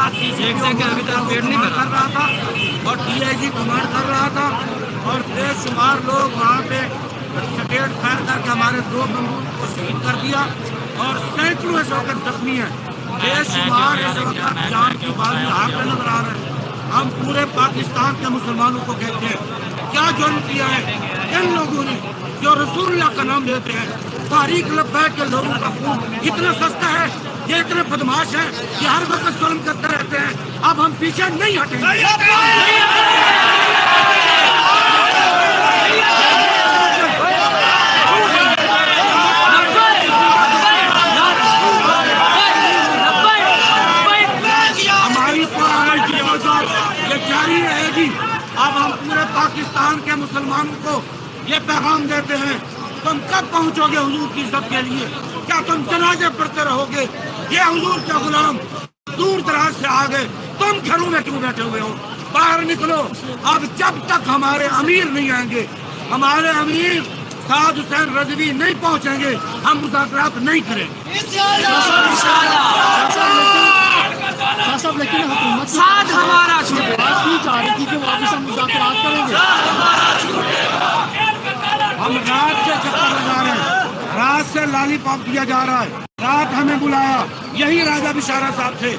کر رہا تھا اور DIG کمانڈ کر رہا تھا اور بے شمار لوگ وہاں پہ سٹیٹ فائر کر کے ہمارے 2 بندوق کو شہید کر دیا اور سینکڑوں اس وقت زخمی ہیں. بے شمار اس وقت جان کی بازی ہاتھ پہ نظر آ رہے ہیں. ہم پورے پاکستان کے مسلمانوں کو کہتے ہیں کیا جرم کیا ہے ان لوگوں نے جو رسول اللہ کا نام لیتے ہیں. تاریخ لبیک کے لوگوں کا خون اتنا سستا ہے, یہ اتنے بدماش ہیں, یہ ہر وقت ظلم کرتے رہتے ہیں. اب ہم پیچھے نہیں ہٹیں گے. ہماری یہ جاری رہے گی. اب ہم پورے پاکستان کے مسلمانوں کو یہ پیغام دیتے ہیں تم کب پہنچو گے حضور کی عزت کے لیے؟ کیا تم جنازے پڑھتے رہو گے؟ یہ حضور کے غلام دور دراز سے آ گئے, تم گھروں میں کیوں بیٹھے ہوئے ہو؟ باہر نکلو. اب جب تک ہمارے امیر نہیں آئیں گے, ہمارے امیر سعد حسین رضوی نہیں پہنچیں گے, ہم مذاکرات نہیں کریں گے. لیکن حکومت ہمارا چاہ رہی تھی کہ واپس ہم مذاکرات کریں گے. ہم رات سے چکر لگا رہے ہیں, رات سے لالی پاپ دیا جا رہا ہے. رات ہمیں بلایا, یہی راجہ بشارہ صاحب تھے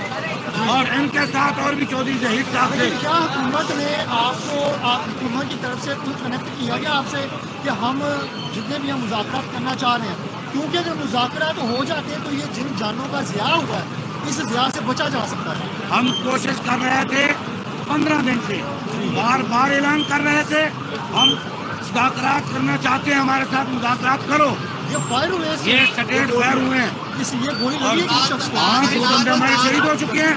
اور ان کے ساتھ اور بھی چودھری زہید صاحب تھے. کیا حکومت نے آپ کو حکومت کی طرف سے کچھ کنیکٹ کیا گیا آپ سے کہ ہم جتنے بھی ہم مذاکرات کرنا چاہ رہے ہیں, کیونکہ اگر مذاکرات ہو جاتے ہیں تو یہ جن جانوں کا ضیاع ہوا ہے اس ضیاع سے بچا جا سکتا ہے. ہم کوشش کر رہے تھے 15 دن سے, بار بار اعلان کر رہے تھے ہم مذاکرات کرنا چاہتے ہیں, ہمارے ساتھ مذاکرات کرو. یہ فائر ہوئے, یہ سٹیٹ فائر ہوئے ہیں, یہ گولی لگی ہے کس شخص کو؟ 2 بندے ہمارے شہید ہو چکے ہیں.